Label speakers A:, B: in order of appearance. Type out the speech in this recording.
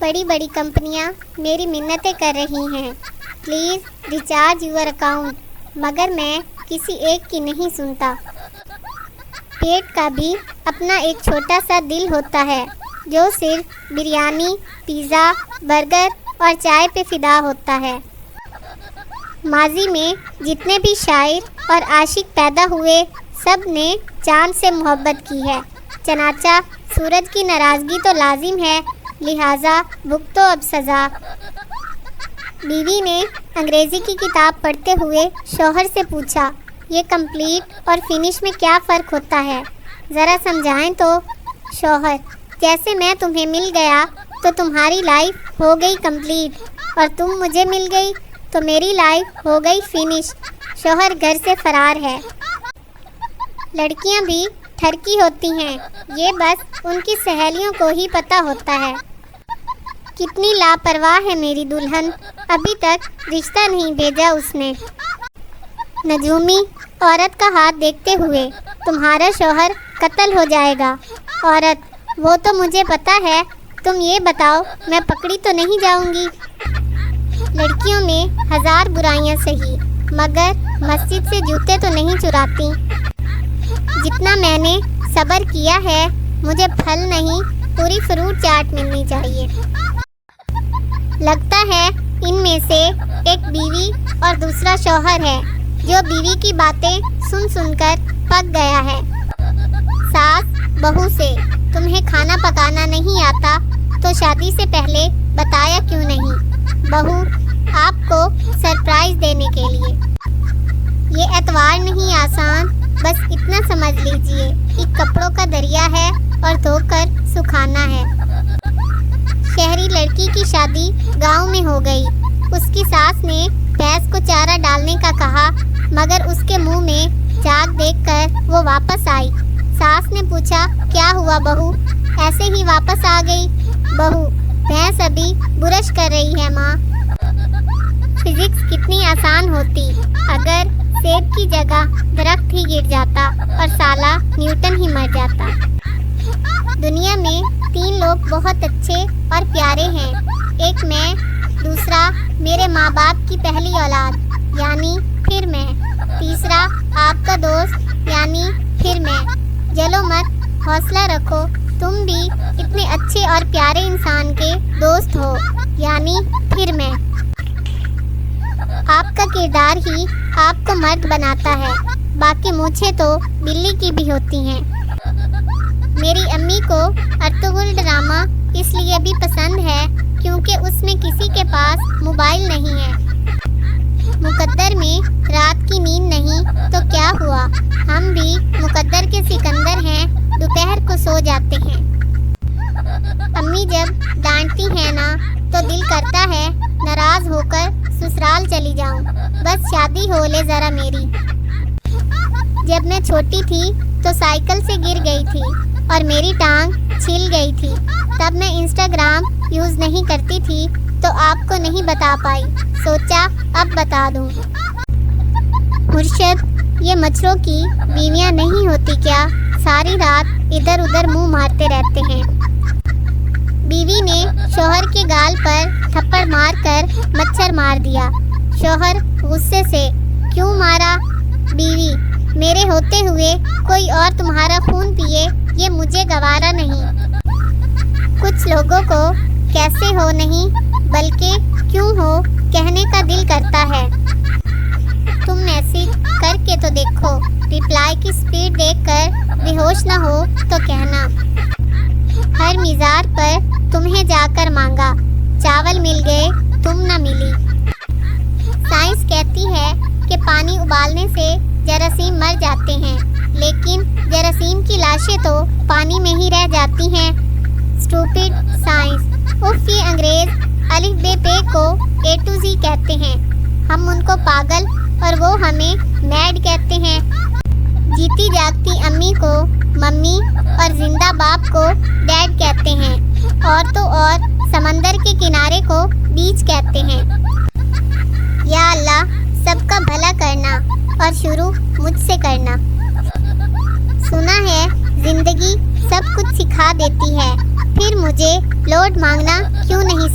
A: बड़ी बड़ी कंपनियां मेरी मिन्नतें कर रही हैं, प्लीज़ रिचार्ज यूर अकाउंट, मगर मैं किसी एक की नहीं सुनता। पेट का भी अपना एक छोटा सा दिल होता है जो सिर्फ बिरयानी, पिज़्ज़ा, बर्गर और चाय पे फ़िदा होता है। माजी में जितने भी शायर और आशिक पैदा हुए, सब ने चाँद से मोहब्बत की है। चनाचा सूरज की नाराज़गी तो लाजिम है, लिहाजा भुगतो अब सज़ा। बीवी ने अंग्रेज़ी की किताब पढ़ते हुए शौहर से पूछा, ये कंप्लीट और फिनिश में क्या फ़र्क होता है, ज़रा समझाएं तो। शौहर, जैसे मैं तुम्हें मिल गया तो तुम्हारी लाइफ हो गई कंप्लीट, और तुम मुझे मिल गई तो मेरी लाइफ हो गई फिनिश। शौहर घर से फरार है। लड़कियां भी ठरकी होती हैं, ये बस उनकी सहेलियों को ही पता होता है। कितनी लापरवाह है मेरी दुल्हन, अभी तक रिश्ता नहीं भेजा उसने। नजूमी औरत का हाथ देखते हुए, तुम्हारा शौहर कत्ल हो जाएगा। औरत, वो तो मुझे पता है, तुम ये बताओ मैं पकड़ी तो नहीं जाऊंगी। लड़कियों में हज़ार बुराइयां सही, मगर मस्जिद से जूते तो नहीं चुराती। जितना मैंने सब्र किया है, मुझे फल नहीं पूरी फ्रूट चाट मिलनी चाहिए। लगता है इनमें से एक बीवी और दूसरा शौहर है जो बीवी की बातें सुन सुनकर पक गया है। सास बहू से, तुम्हें खाना पकाना नहीं आता तो शादी से पहले बताया क्यों नहीं? बहू, आपको सरप्राइज़ देने के लिए। ये एतवार नहीं आसान, बस इतना समझ लीजिए कि कपड़ों का दरिया है और धोकर सुखाना है। शहरी लड़की की शादी गांव में हो गई। उसकी सास ने भैंस को चारा डालने का कहा, मगर उसके मुंह में झाग देखकर वो वापस आई। सास ने पूछा, क्या हुआ बहू, ऐसे ही वापस आ गई? बहू, भैंस अभी बुरश कर रही है माँ। फिजिक्स कितनी आसान होती अगर सेब की जगह दरख्त ही गिर जाता और साला न्यूटन ही मर जाता। दुनिया में 3 लोग बहुत अच्छे और प्यारे हैं, एक मैं, दूसरा मेरे माँ बाप की पहली औलाद यानी फिर मैं, तीसरा आपका दोस्त यानी फिर मैं। जलो मत, हौसला रखो, तुम भी इतने अच्छे और प्यारे इंसान के दोस्त हो यानी फिर मैं। आपका किरदार ही आपको मर्द बनाता है, बाकी मूंछें तो बिल्ली की भी होती हैं। मेरी अम्मी को अर्तुगरुल ड्रामा इसलिए भी पसंद है क्योंकि उसमें किसी के पास मोबाइल नहीं है। मुकद्दर में रात की नींद नहीं तो क्या हुआ, हम भी मुकद्दर के सिकंदर हैं, दोपहर को सो जाते हैं। अम्मी जब डांटती हैं ना तो दिल करता है नाराज़ होकर ससुराल चली जाऊं, बस शादी हो ले ज़रा मेरी। जब मैं छोटी थी तो साइकिल से गिर गई थी और मेरी टांग छिल गई थी। तब मैं इंस्टाग्राम यूज़ नहीं करती थी तो आपको नहीं बता पाई, सोचा अब बता दूं। मुर्शद, ये मच्छरों की बीवियां नहीं होती क्या, सारी रात इधर उधर मुंह मारते रहते हैं। बीवी ने शौहर के गाल पर थप्पड़ मारकर मच्छर मार दिया। शौहर गुस्से से, क्यों मारा? बीवी, मेरे होते हुए कोई और तुम्हारा खून पिए ये मुझे गवारा नहीं। कुछ लोगों को कैसे हो नहीं बल्कि क्यों हो कहने का दिल करता है। तुम मैसेज करके तो देखो, रिप्लाई की स्पीड देखकर बेहोश ना हो तो कहना। हर मिज़ार पर तुम्हें जाकर मांगा, चावल मिल गए तुम ना मिली। साइंस कहती है कि पानी उबालने से जरासीम मर जाते हैं, लेकिन जरासीम की लाशें तो पानी में ही रह जाती हैं। Stupid science. उफ, ये अंग्रेज़ अलिफ बे पे को A to Z कहते हैं, हम उनको पागल और वो हमें मैड कहते हैं। जीती जागती अम्मी को मम्मी और जिंदा बाप को डैड कहते हैं, और तो और समंदर के किनारे को बीच कहते हैं। या अल्लाह, सबका भला करना और शुरू मुझसे करना। सुना है ज़िंदगी सब कुछ सिखा देती है, پھر مجھے لوٹ مانگنا کیوں نہیں